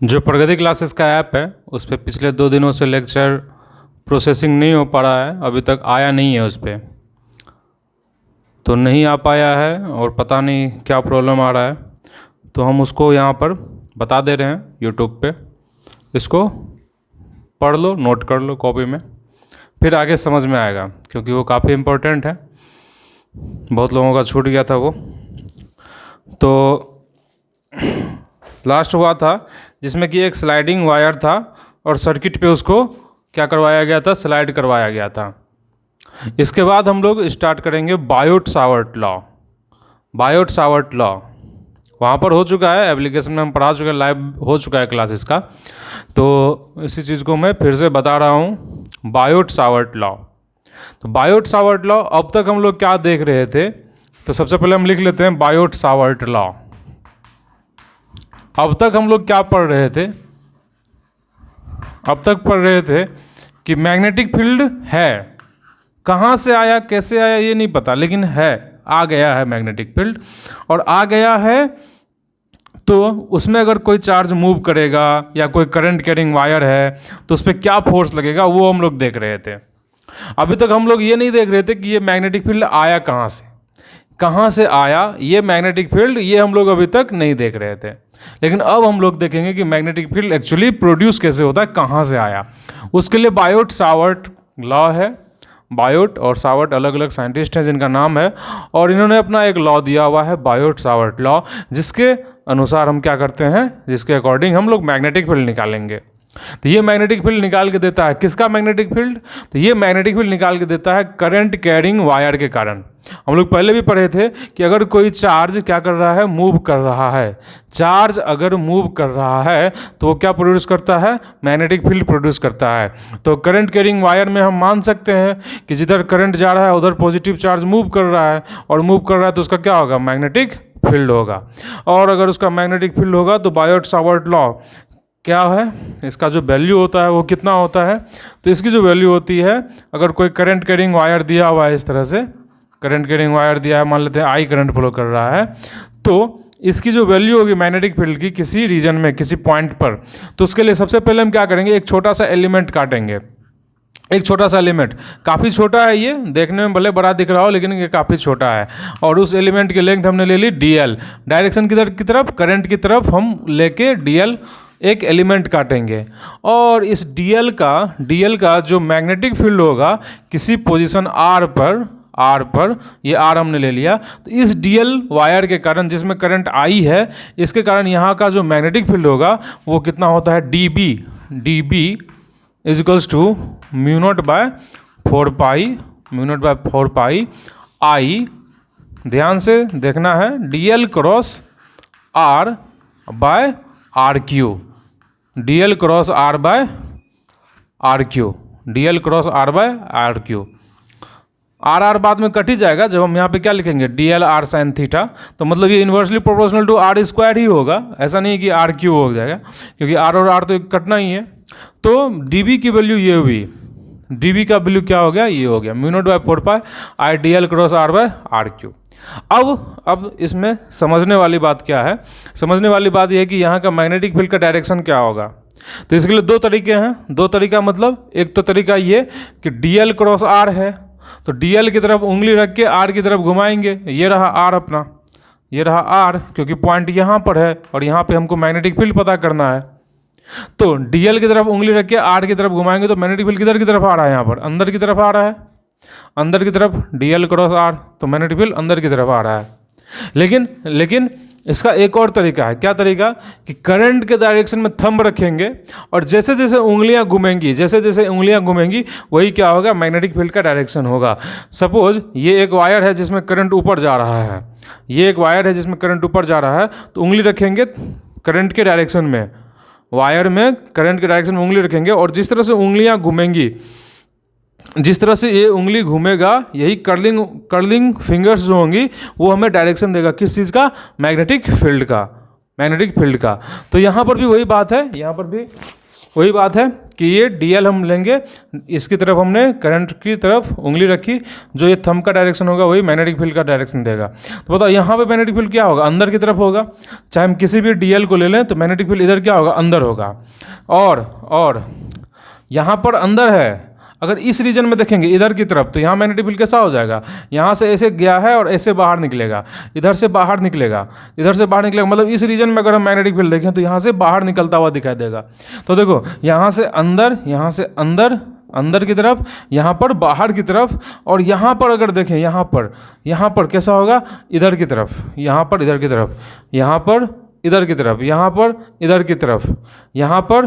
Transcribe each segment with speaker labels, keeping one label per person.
Speaker 1: जो प्रगति क्लासेस का ऐप है उस पर पिछले 2 दिनों से लेक्चर प्रोसेसिंग नहीं हो पा रहा है, अभी तक आया नहीं है उस पर। तो नहीं आ पाया है और पता नहीं क्या प्रॉब्लम आ रहा है, तो हम उसको यहाँ पर बता दे रहे हैं यूट्यूब पे। इसको पढ़ लो, नोट कर लो कॉपी में, फिर आगे समझ में आएगा, क्योंकि वो काफ़ी इम्पोर्टेंट है। बहुत लोगों का छूट गया था वो। तो लास्ट हुआ था जिसमें कि एक स्लाइडिंग वायर था और सर्किट पे उसको क्या करवाया गया था, स्लाइड करवाया गया था। इसके बाद हम लोग स्टार्ट करेंगे Biot Savart law. Biot Savart law वहाँ पर हो चुका है, एप्लीकेशन में हम पढ़ा चुके हैं, लाइव हो चुका है क्लासेस का। तो इसी चीज़ को मैं फिर से बता रहा हूँ, बायोट सावर्ट लॉ। तो बायोट सावर्ट लॉ अब तक हम लोग क्या देख रहे थे, तो सबसे पहले हम लिख लेते हैं बायोट सावर्ट लॉ। अब तक हम लोग क्या पढ़ रहे थे, अब तक पढ़ रहे थे कि मैग्नेटिक फील्ड है, कहाँ से आया कैसे आया ये नहीं पता, लेकिन है, आ गया है मैग्नेटिक फील्ड। और आ गया है तो उसमें अगर कोई चार्ज मूव करेगा या कोई करंट कैरिंग वायर है तो उस पर क्या फोर्स लगेगा, वो हम लोग देख रहे थे। अभी तक हम लोग ये नहीं देख रहे थे कि ये मैग्नेटिक फील्ड आया कहाँ से, कहाँ से आया ये मैग्नेटिक फील्ड, ये हम लोग अभी तक नहीं देख रहे थे। लेकिन अब हम लोग देखेंगे कि मैग्नेटिक फील्ड एक्चुअली प्रोड्यूस कैसे होता है, कहाँ से आया। उसके लिए बायोट सावर्ट लॉ है। बायोट और सावर्ट अलग अलग साइंटिस्ट हैं जिनका नाम है, और इन्होंने अपना एक लॉ दिया हुआ है बायोट सावर्ट लॉ, जिसके अनुसार हम क्या करते हैं, जिसके अकॉर्डिंग हम लोग मैग्नेटिक फील्ड निकालेंगे। तो ये मैग्नेटिक फील्ड निकाल के देता है किसका मैग्नेटिक फील्ड, तो ये मैग्नेटिक फील्ड निकाल के देता है करंट कैरिंग वायर के कारण। हम लोग पहले भी पढ़े थे कि अगर कोई चार्ज क्या कर रहा है, मूव कर रहा है, चार्ज अगर मूव कर रहा है तो वो क्या प्रोड्यूस करता है, मैग्नेटिक फील्ड प्रोड्यूस करता है। तो करंट कैरिंग वायर में हम मान सकते हैं कि जिधर करंट जा रहा है उधर पॉजिटिव चार्ज मूव कर रहा है, और मूव कर रहा है तो उसका क्या होगा, मैग्नेटिक फील्ड होगा। और अगर उसका मैग्नेटिक फील्ड होगा तो बायोट सावर्ट लॉ क्या है, इसका जो वैल्यू होता है वो कितना होता है, तो इसकी जो वैल्यू होती है, अगर कोई करंट कैरिंग वायर दिया हुआ है, इस तरह से करंट कैरिंग वायर दिया है, मान लेते हैं आई करंट फ्लो कर रहा है, तो इसकी जो वैल्यू होगी मैग्नेटिक फील्ड की किसी रीजन में, किसी पॉइंट पर, तो उसके लिए सबसे पहले हम क्या करेंगे, एक छोटा सा एलिमेंट काटेंगे। एक छोटा सा एलिमेंट, काफ़ी छोटा है ये, देखने में भले बड़ा दिख रहा हो लेकिन ये काफ़ी छोटा है, और उस एलिमेंट की लेंथ हमने ले ली dl, डायरेक्शन किधर की तरफ, करंट की तरफ हम लेके dl एक एलिमेंट काटेंगे। और इस dl का जो मैग्नेटिक फील्ड होगा किसी पोजीशन r पर ये r हमने ले लिया, तो इस dl वायर के कारण जिसमें करंट I है, इसके कारण यहाँ का जो मैग्नेटिक फील्ड होगा वो कितना होता है, dB is equals to mu not by 4 pi I, ध्यान से देखना है, dl cross r by R Q, dl cross r by R Q, dl cross r by R Q. R बाद में कट ही जाएगा जब हम यहाँ पे क्या लिखेंगे, dl r साइन थीटा, तो मतलब ये inversely proportional to r square ही होगा, ऐसा नहीं कि r क्यू हो जाएगा, क्योंकि r और r तो कटना ही है। तो dB की वैल्यू ये हुई, dB का वैल्यू क्या हो गया, ये हो गया mu not by 4 pi I dl cross r by R Q. अब इसमें समझने वाली बात क्या है, समझने वाली बात यह है कि यहाँ का मैग्नेटिक फील्ड का डायरेक्शन क्या होगा। तो इसके लिए दो तरीके हैं, दो तरीका मतलब एक तो तरीका ये कि dl क्रॉस r है, तो dl की तरफ उंगली रख के r की तरफ घुमाएंगे, ये रहा r अपना, ये रहा r, क्योंकि पॉइंट यहाँ पर है और यहाँ पे हमको मैग्नेटिक फील्ड पता करना है। तो dl की तरफ उंगली रख के r की तरफ घुमाएंगे तो मैग्नेटिक फील्ड किधर की तरफ आ रहा है, यहाँ पर अंदर की तरफ आ रहा है, अंदर की तरफ dl क्रॉस r, तो मैग्नेटिक फील्ड अंदर की तरफ आ रहा है। लेकिन इसका एक और तरीका है, क्या तरीका, कि करंट के डायरेक्शन में थंब रखेंगे और जैसे जैसे उंगलियां घूमेंगी वही क्या होगा, मैग्नेटिक फील्ड का डायरेक्शन होगा। सपोज ये एक वायर है जिसमें करंट ऊपर जा रहा है, ये एक वायर है जिसमें करंट ऊपर जा रहा है, तो उंगली रखेंगे करंट के डायरेक्शन में, वायर में करंट के डायरेक्शन में उंगली रखेंगे, और जिस तरह से उंगलियां घूमेंगी, जिस तरह से ये उंगली घूमेगा, यही कर्लिंग फिंगर्स जो होंगी वो हमें डायरेक्शन देगा, किस चीज़ का, मैग्नेटिक फील्ड का। तो यहाँ पर भी वही बात है, यहाँ पर भी वही बात है कि ये dl हम लेंगे, इसकी तरफ हमने करंट की तरफ उंगली रखी, जो ये थंब का डायरेक्शन होगा वही मैग्नेटिक फील्ड का डायरेक्शन देगा। तो बताओ यहाँ पे मैग्नेटिक फील्ड क्या होगा, अंदर की तरफ होगा। चाहे हम किसी भी dl को ले लें तो मैग्नेटिक फील्ड इधर क्या होगा, अंदर होगा। और यहाँ पर अंदर है, अगर इस रीजन में देखेंगे इधर की तरफ, तो यहाँ मैग्नेटिक फील्ड कैसा हो जाएगा, यहाँ से ऐसे गया है और ऐसे बाहर निकलेगा, इधर से बाहर निकलेगा, इधर से बाहर निकलेगा, मतलब इस रीजन में अगर हम मैग्नेटिक फील्ड देखें तो यहाँ से बाहर निकलता हुआ दिखाई देगा। तो देखो यहाँ से अंदर, यहाँ से अंदर, अंदर की तरफ, यहाँ पर बाहर की तरफ, और यहाँ पर अगर देखें यहाँ पर कैसा होगा, इधर की तरफ, यहाँ पर इधर की तरफ, यहाँ पर इधर की तरफ, यहाँ पर इधर की तरफ, यहाँ पर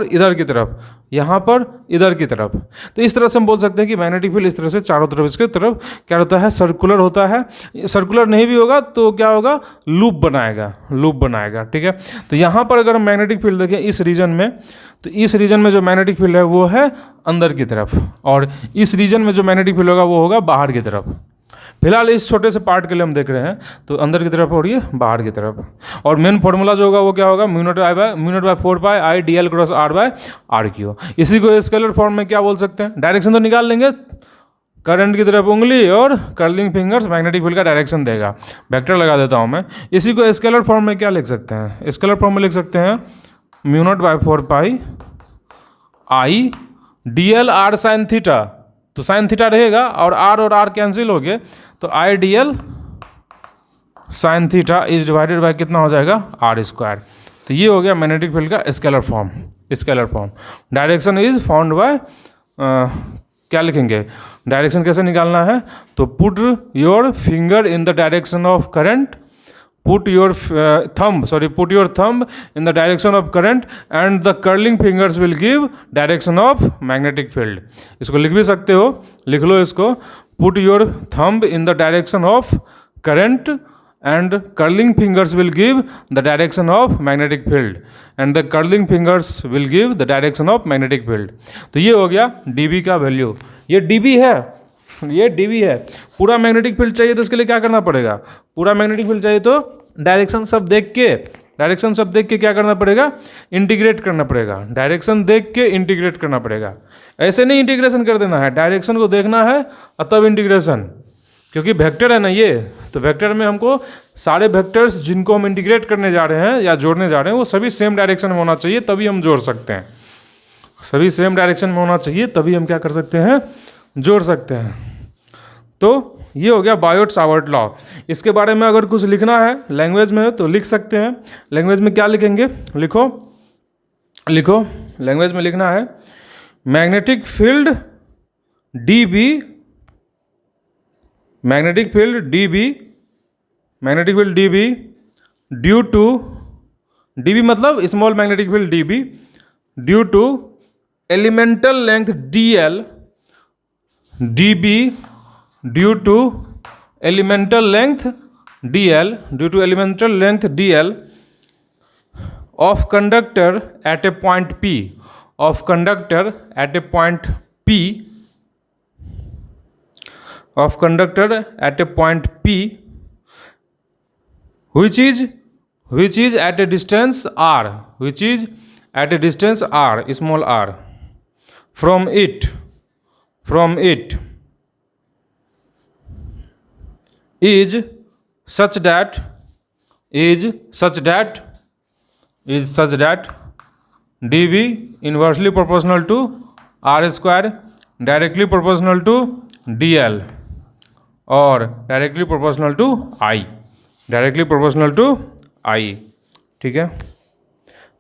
Speaker 1: इधर की तरफ, यहाँ पर इधर की तरफ। तो इस तरह से हम बोल सकते हैं कि मैग्नेटिक फील्ड इस तरह से चारों तरफ इसके तरफ क्या होता है, सर्कुलर होता है। सर्कुलर नहीं भी होगा तो क्या होगा, लूप बनाएगा, ठीक है। तो यहाँ पर अगर हम मैग्नेटिक फील्ड देखें इस रीजन में, तो इस रीजन में जो मैग्नेटिक फील्ड है वो है अंदर की तरफ, और इस रीजन में जो मैग्नेटिक फील्ड होगा वो होगा बाहर की तरफ। फिलहाल इस छोटे से पार्ट के लिए हम देख रहे हैं, तो अंदर की तरफ और ये बाहर की तरफ। और मेन फॉर्मूला जो होगा वो क्या होगा, mu not by 4 pi I D L cross R by R Q. इसी को स्केलर फॉर्म में क्या बोल सकते हैं, डायरेक्शन तो निकाल लेंगे, करंट की तरफ उंगली और कर्लिंग फिंगर्स मैग्नेटिक फील्ड का डायरेक्शन देगा। वेक्टर लगा देता हूँ मैं। इसी को स्केलर फॉर्म में क्या लिख सकते हैं, स्केलर फॉर्म में लिख सकते हैं mu not by 4 pi I D L R sine theta, तो साइन थीटा रहेगा और आर कैंसिल हो गए, तो I D L sine theta is divided by कितना हो जाएगा, आर स्क्वायर। तो ये हो गया मैग्नेटिक फील्ड का scalar form. Direction is found by, क्या लिखेंगे, डायरेक्शन कैसे निकालना है, तो put your finger in the direction of current, put your thumb in the direction of current and the curling fingers will give direction of magnetic field। इसको लिख भी सकते हो, लिख लो इसको, put your thumb in the direction of current and curling fingers will give the direction of magnetic field and the curling fingers will give the direction of magnetic field। तो ये हो गया dB का वैल्यू, ये dB है, ये dB है। पूरा मैग्नेटिक फील्ड चाहिए तो इसके लिए क्या करना पड़ेगा, पूरा मैग्नेटिक फील्ड चाहिए तो डायरेक्शन सब देख के क्या करना पड़ेगा, इंटीग्रेट करना पड़ेगा। डायरेक्शन देख के इंटीग्रेट करना पड़ेगा, ऐसे नहीं इंटीग्रेशन कर देना है, डायरेक्शन को देखना है और तब इंटीग्रेशन, क्योंकि वेक्टर है ना ये, तो वेक्टर में हमको सारे वेक्टर्स जिनको हम इंटीग्रेट करने जा रहे हैं या जोड़ने जा रहे हैं वो सभी सेम डायरेक्शन में होना चाहिए, तभी हम जोड़ सकते हैं। सभी सेम डायरेक्शन में होना चाहिए तभी हम क्या कर सकते हैं, जोड़ सकते हैं। तो ये हो गया बायोट-सावर्ट लॉ। इसके बारे में अगर कुछ लिखना है लैंग्वेज में तो लिख सकते हैं। लैंग्वेज में क्या लिखेंगे, लिखो लैंग्वेज में लिखना है magnetic field DB, magnetic field DB due to, DB मतलब small magnetic field DB due to elemental length DL, DB due to elemental length dl of conductor at a point P, which is at a distance r, small r, from it is such that dB inversely proportional to r square, directly proportional to dl और directly proportional to I, ठीक है।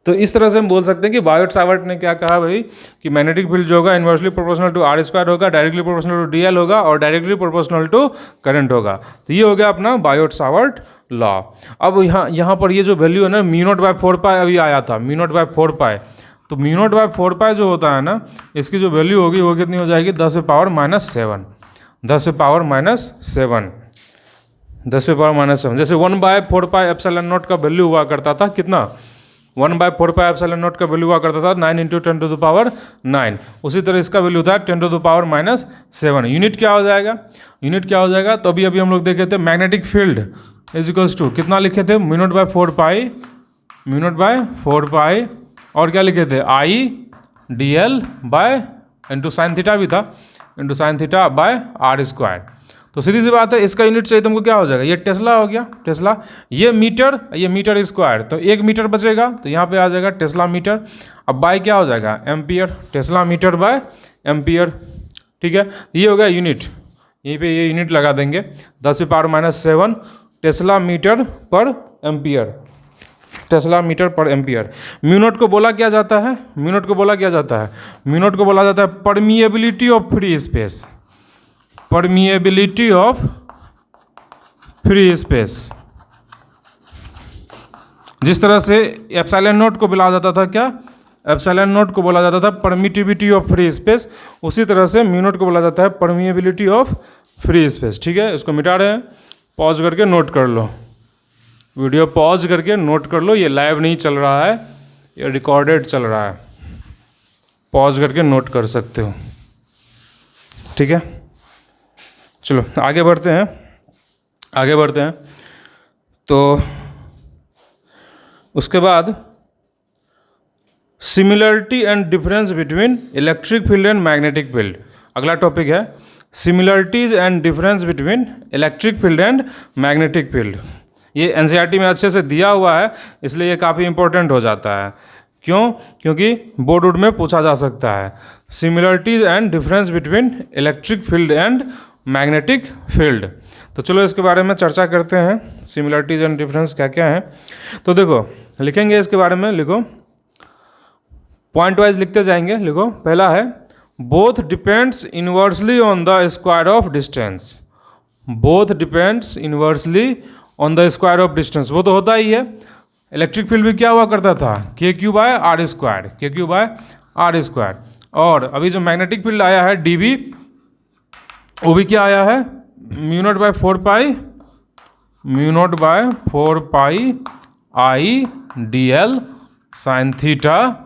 Speaker 1: तो इस तरह से हम बोल सकते हैं कि बायोट-सावर्ट ने क्या कहा भाई, कि मैग्नेटिक फील्ड जो होगा inversely proportional to R square होगा, डायरेक्टली प्रोपोर्शनल टू डीएल होगा और डायरेक्टली प्रोपोर्शनल टू करंट होगा। तो ये हो गया अपना बायोट-सावर्ट लॉ। अब यहाँ पर ये जो वैल्यू है ना, म्यू नॉट बाय 4 पाई अभी आया था, म्यू नॉट बाय 4 पाई, तो म्यू नॉट बाय 4 पाई जो होता है ना, इसकी जो वैल्यू होगी वो कितनी हो जाएगी, 10 पे पावर माइनस 7। जैसे 1/4 पाई एप्सिलॉन नॉट का वैल्यू हुआ करता था कितना, 1/4 पाई एप्सिलॉन नॉट का वैल्यू हुआ करता था 9 × 10⁻9। उसी तरह इसका वैल्यू था 10⁻⁷। यूनिट क्या हो जाएगा, तो अभी हम लोग देखे थे magnetic field is equals to कितना लिखे थे, म्यू नॉट बाय 4 पाई और क्या लिखे थे, I dl by into sine theta भी था, into sine theta by R square. तो सीधी सी बात है, इसका यूनिट चाहिए तुमको, क्या हो जाएगा, ये टेस्ला हो गया, टेस्ला, ये मीटर स्क्वायर, तो 1 मीटर बचेगा, तो यहाँ पे आ जाएगा टेस्ला मीटर। अब बाय क्या हो जाएगा, ampere, tesla metre by ampere. ठीक है, ये हो गया यूनिट, यहीं पे ये यूनिट लगा देंगे, 10⁻⁷ टेस्ला मीटर पर एम्पियर, टेस्ला मीटर पर एम्पियर। म्यूनोट को बोला क्या जाता है, म्यूनोट को बोला क्या जाता है, म्यूनोट को बोला जाता है permeability of free space, permeability of free space. जिस तरह से एप्सिलॉन नोट को बोला जाता था, क्या, एप्सिलॉन नोट को बोला जाता था परमिटिविटी ऑफ फ्री स्पेस, उसी तरह से म्यूनोट को बोला जाता है परमिएबिलिटी ऑफ फ्री स्पेस। ठीक है, इसको मिटा रहे हैं, पॉज करके नोट कर लो, वीडियो पॉज करके नोट कर लो, ये लाइव नहीं चल रहा है, ये रिकॉर्डेड चल रहा है, पॉज करके नोट कर सकते हो। ठीक है, चलो आगे बढ़ते हैं, आगे बढ़ते हैं। तो उसके बाद similarity and difference between electric field and magnetic field, अगला टॉपिक है similarities and difference between electric field and magnetic field. ये एनसीईआरटी में अच्छे से दिया हुआ है, इसलिए ये काफ़ी इंपॉर्टेंट हो जाता है। क्यों, क्योंकि बोर्ड वोर्ड में पूछा जा सकता है similarities and difference between electric field and magnetic field. तो चलो इसके बारे में चर्चा करते हैं, सिमिलरिटीज एंड डिफरेंस क्या क्या हैं। तो देखो, लिखेंगे इसके बारे में, लिखो पॉइंट वाइज लिखते जाएंगे। लिखो, पहला है both depends inversely on the square of distance, both depends inversely on the square of distance, वो तो होता ही है। इलेक्ट्रिक फील्ड भी क्या हुआ करता था, KQ/R², KQ/R²। और अभी जो मैग्नेटिक फील्ड आया है DB, वो भी क्या आया है, μ0/4π, μ0/4π I/dl sign theta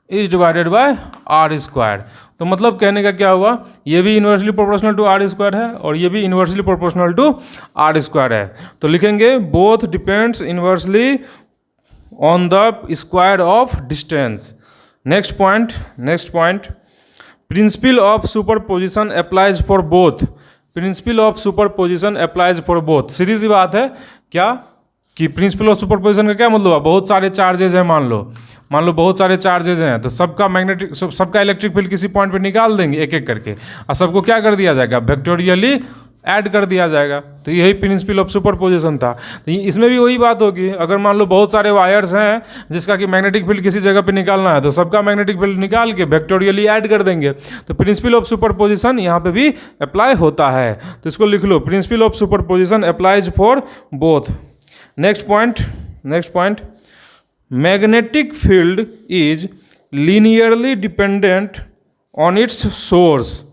Speaker 1: is divided bye R²। तो मतलब कहने का क्या हुआ, ये भी इन्वर्सली प्रोपोर्शनल टू R² है और ये भी इन्वर्सली प्रोपोर्शनल टू R² है। तो लिखेंगे both depends inversely on the square of distance. Next point principle of superposition applies for both, principle of superposition applies for both. सीधी सी बात है क्या, कि प्रिंसिपल ऑफ सुपरपोजिशन का क्या मतलब है, बहुत सारे चार्जेज हैं, मान लो बहुत सारे चार्जेज हैं, तो सबका इलेक्ट्रिक फील्ड किसी पॉइंट पे निकाल देंगे एक एक करके, और सबको क्या कर दिया जाएगा, वेक्टोरियली ऐड कर दिया जाएगा। तो यही प्रिंसिपल ऑफ सुपरपोजिशन था। तो इसमें भी वही बात होगी, अगर मान लो बहुत सारे वायर्स हैं जिसका कि मैग्नेटिक फील्ड किसी जगह पे निकालना है, तो सबका मैग्नेटिक फील्ड निकाल के वेक्टोरियली ऐड कर देंगे। तो प्रिंसिपल ऑफ सुपरपोजिशन यहाँ पे भी अप्लाई होता है, तो इसको लिख लो, principle of superposition applies for both. Next point magnetic field is linearly dependent on its source,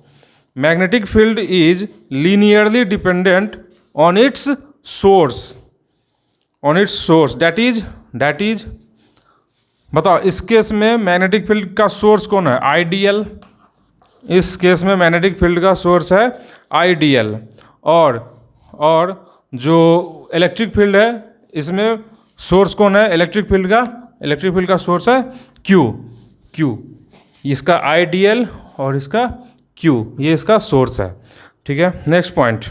Speaker 1: magnetic field is linearly dependent on its source, that is बताओ, इस केस में मैग्नेटिक फील्ड का सोर्स कौन है, आइडियल, इस case में magnetic field का source है आइडियल, और जो इलेक्ट्रिक फील्ड है इसमें सोर्स कौन है, इलेक्ट्रिक फील्ड का सोर्स है क्यू, इसका आइडियल और इसका क्यू, ये इसका सोर्स है। ठीक है, नेक्स्ट पॉइंट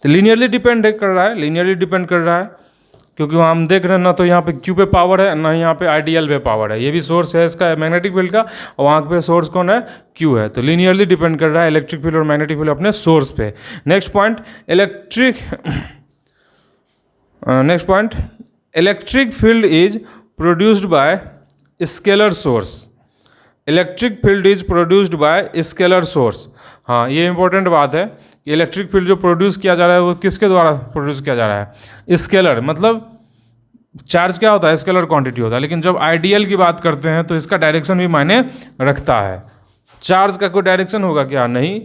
Speaker 1: तो लीनियरली डिपेंड कर रहा है, क्योंकि हम देख रहे हैं ना, तो यहाँ पे क्यू पे पावर है ना, यहाँ पे आइडियल पे पावर है, ये भी सोर्स है इसका मैग्नेटिक फील्ड का, और वहाँ पे सोर्स कौन है, क्यू है। तो लीनियरली डिपेंड कर रहा है इलेक्ट्रिक फील्ड और मैग्नेटिक फील्ड अपने सोर्स पे। Next point electric field is produced by scalar source, electric field is produced by scalar source. हाँ, ये इंपॉर्टेंट बात है कि इलेक्ट्रिक फील्ड जो प्रोड्यूस किया जा रहा है वो किसके द्वारा प्रोड्यूस किया जा रहा है, स्केलर, मतलब चार्ज क्या होता है, स्केलर क्वांटिटी होता है। लेकिन जब आइडियल की बात करते हैं तो इसका डायरेक्शन भी मायने रखता है। चार्ज का कोई डायरेक्शन होगा क्या, नहीं,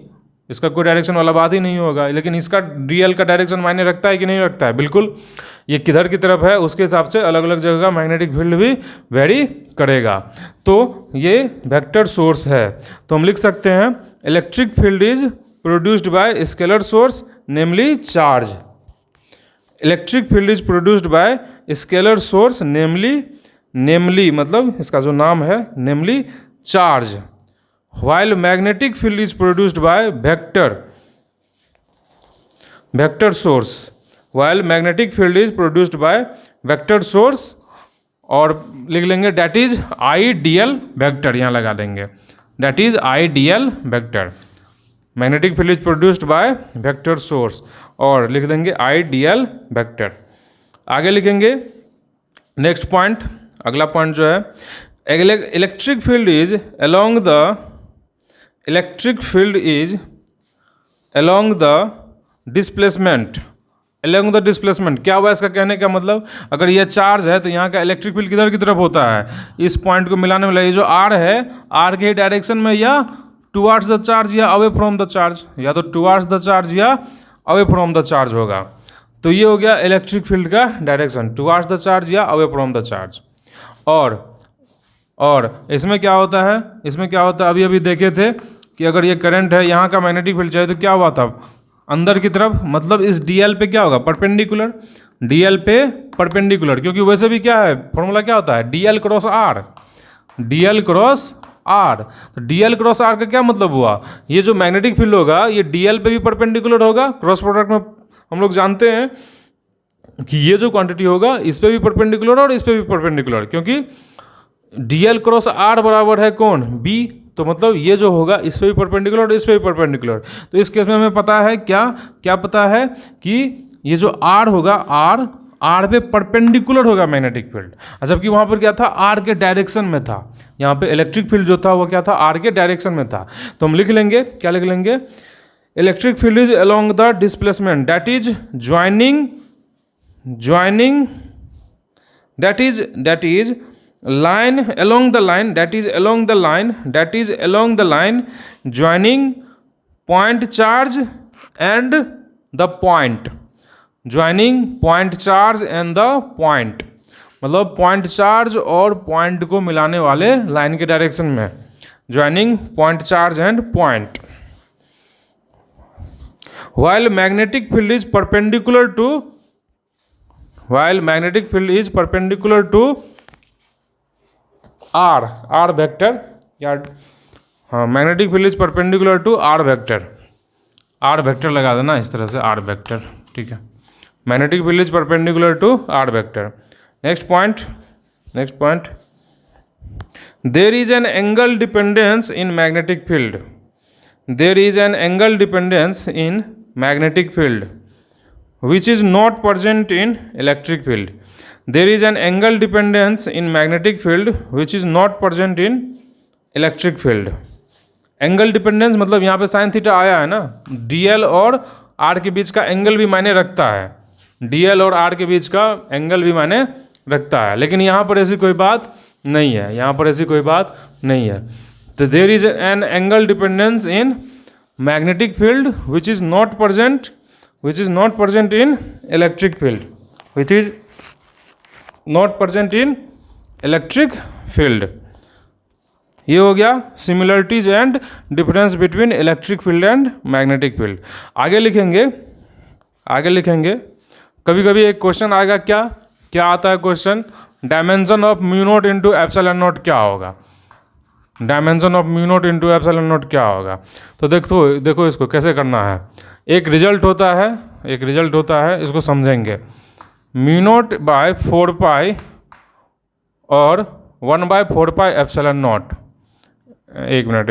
Speaker 1: इसका कोई डायरेक्शन वाला बात ही नहीं होगा, लेकिन इसका रियल का डायरेक्शन मायने रखता है कि नहीं रखता है, बिल्कुल। ये किधर की तरफ है उसके हिसाब से अलग अलग जगह का मैग्नेटिक फील्ड भी वेरी करेगा। तो ये वेक्टर सोर्स है, तो हम लिख सकते हैं electric field is produced by scalar source namely charge, electric field is produced by scalar source namely namely मतलब इसका जो नाम है namely charge. While magnetic field is produced by vector source, while magnetic field is produced by vector source, और लिख लेंगे date is ideal vector, यहाँ लगा देंगे that is ideal vector. Magnetic field is produced by vector source और लिख देंगे ideal vector. आगे लिखेंगे नेक्स्ट पॉइंट, अगला पॉइंट जो है electric field is along the displacement. Along the displacement क्या हुआ इसका कहने का मतलब, अगर यह चार्ज है तो यहाँ का इलेक्ट्रिक फील्ड किधर की तरफ होता है, इस पॉइंट को मिलाने वाला ये जो आर है, आर के डायरेक्शन में या टुवार्ड्स द चार्ज या अवे फ्रॉम द चार्ज, या तो टुवार्ड्स द चार्ज या अवे फ्रॉम द चार्ज होगा। तो ये हो गया इलेक्ट्रिक फील्ड का डायरेक्शन, टुवार्ड्स द चार्ज या अवे फ्रॉम द चार्ज। और इसमें क्या होता है, इसमें क्या होता है, अभी अभी देखे थे कि अगर ये करंट है, यहाँ का मैग्नेटिक फील्ड चाहिए तो क्या हुआ था अंदर की तरफ, मतलब इस डीएल पे क्या होगा परपेंडिकुलर, डीएल पे परपेंडिकुलर, क्योंकि वैसे भी क्या है फॉर्मूला क्या होता है DL cross R, DL cross R. तो डीएल क्रॉस आर का क्या मतलब हुआ, ये जो मैग्नेटिक फील्ड होगा ये डीएल पे भी परपेंडिकुलर होगा, क्रॉस प्रोडक्ट में हम लोग जानते हैं कि ये जो क्वांटिटी होगा इस पे भी परपेंडिकुलर और इस पे भी परपेंडिकुलर, क्योंकि डीएल क्रॉस आर बराबर है कौन बी, तो मतलब ये जो होगा इस पे भी परपेंडिकुलर और इस पे भी परपेंडिकुलर। तो इस केस में हमें पता है क्या पता है कि ये जो आर होगा आर पे परपेंडिकुलर होगा मैग्नेटिक फील्ड, जबकि वहाँ पर क्या था आर के डायरेक्शन में था, यहाँ पे इलेक्ट्रिक फील्ड जो था वो क्या था आर के डायरेक्शन में था। तो हम लिख लेंगे क्या लिख लेंगे, electric field is along the displacement that is joining that is line along the line that is along the line joining point charge and the point, joining point charge and the point, मतलब point charge और point को मिलाने वाले line के direction में, joining point charge and point. while magnetic field is perpendicular to r vector, या हाँ magnetic field is perpendicular to R vector लगा देना इस तरह से आर वेक्टर, ठीक है, magnetic field is perpendicular to R vector. Next point there is an angle dependence in magnetic field, there is an angle dependence in magnetic field which is not present in electric field, there is an angle dependence in magnetic field which is not present in electric field। Angle dependence मतलब यहाँ पे sine theta आया है ना, DL और are के बीच का angle भी मायने रखता है, डीएल और आर के बीच का एंगल भी मायने रखता है, लेकिन यहाँ पर ऐसी कोई बात नहीं है, तो there is an angle dependence in magnetic field which is not present in electric field, ये हो गया similarities and difference between electric field and magnetic field. आगे लिखेंगे कभी कभी एक क्वेश्चन आएगा, क्या आता है question, dimension of mu naught into epsilon not क्या होगा, dimension of mu naught into epsilon not क्या होगा। तो देखो इसको कैसे करना है, एक रिजल्ट होता है इसको समझेंगे, म्यू नॉट बाय 4 पाई और 1/4 पाई एप्सिलॉन नॉट, एक मिनट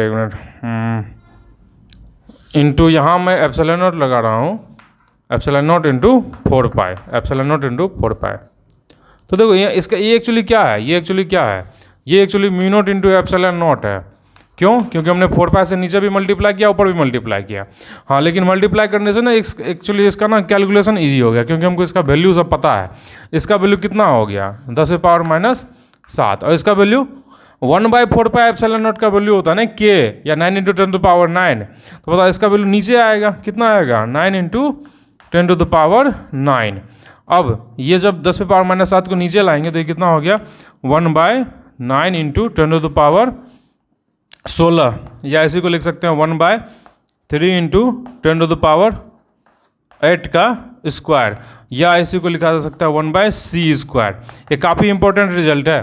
Speaker 1: इंटू यहाँ मैं एप्सिलॉन नॉट लगा रहा हूँ, एप्सिलॉन नॉट इंटू 4 पाई, तो देखो ये इसका ये एक्चुअली क्या है, ये actually mu naught into epsilon not है। क्यों? क्योंकि हमने 4 पाई से नीचे भी मल्टीप्लाई किया, ऊपर भी मल्टीप्लाई किया। हाँ, लेकिन मल्टीप्लाई करने से ना एक्चुअली इसका ना कैलकुलेशन इजी हो गया, क्योंकि हमको इसका वैल्यू सब पता है। इसका वैल्यू कितना हो गया 10⁻⁷, और इसका वैल्यू 1/4 पाई एप्सिलॉन नॉट का वैल्यू होता है ना k, या 9 × 10⁻⁹। तो बताओ इसका वैल्यू नीचे आएगा, कितना आएगा 9 × 10⁻⁹। अब ये जब 10⁻⁷ को नीचे लाएंगे तो ये कितना हो गया 1/9 × 10⁻16, या इसी को लिख सकते हैं 1/3 × 10⁸ का स्क्वायर, या इसी को लिखा जा सकता है 1/c²। ये काफ़ी इंपॉर्टेंट रिजल्ट है,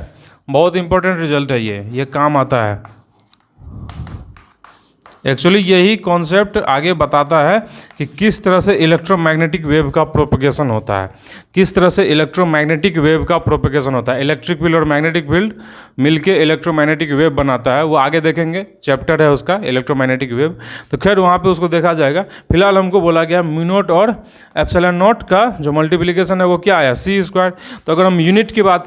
Speaker 1: बहुत इंपॉर्टेंट रिजल्ट है ये काम आता है। एक्चुअली यही कॉन्सेप्ट आगे बताता है कि किस तरह से इलेक्ट्रोमैग्नेटिक वेव का प्रोपगेशन होता है, किस तरह से इलेक्ट्रोमैग्नेटिक वेव का प्रोपगेशन होता है। इलेक्ट्रिक फील्ड और मैग्नेटिक फील्ड मिलके इलेक्ट्रोमैग्नेटिक वेव बनाता है, वो आगे देखेंगे, चैप्टर है उसका इलेक्ट्रोमैग्नेटिक वेव। तो खैर वहाँ पे उसको देखा जाएगा। फिलहाल हमको बोला गया म्यू नॉट और एप्सिलॉन नॉट का जो मल्टीप्लिकेशन है वो क्या आया, c²। तो अगर हम यूनिट की बात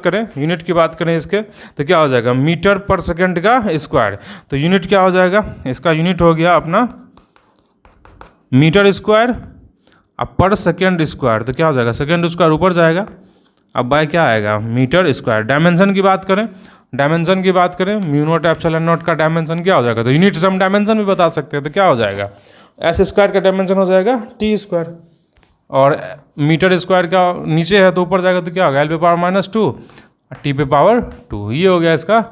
Speaker 1: करें इसके, तो क्या हो जाएगा, मीटर पर सेकेंड का स्क्वायर। तो यूनिट क्या हो जाएगा, इसका यूनिट हो गया अपना मीटर स्क्वायर, अब पर सेकेंड स्क्वायर, तो क्या हो जाएगा, सेकेंड स्क्वायर ऊपर जाएगा, अब बाय क्या आएगा, मीटर स्क्वायर। डायमेंशन की बात करें, म्यू नॉट एप्सिलॉन नॉट का डायमेंशन क्या हो जाएगा, तो यूनिट से हम डायमेंशन भी बता सकते हैं, तो क्या हो जाएगा, s² का डायमेंशन हो जाएगा t², और मीटर स्क्वायर का नीचे है तो ऊपर जाएगा तो क्या होगा, l⁻², t⁻²। ये हो गया इसका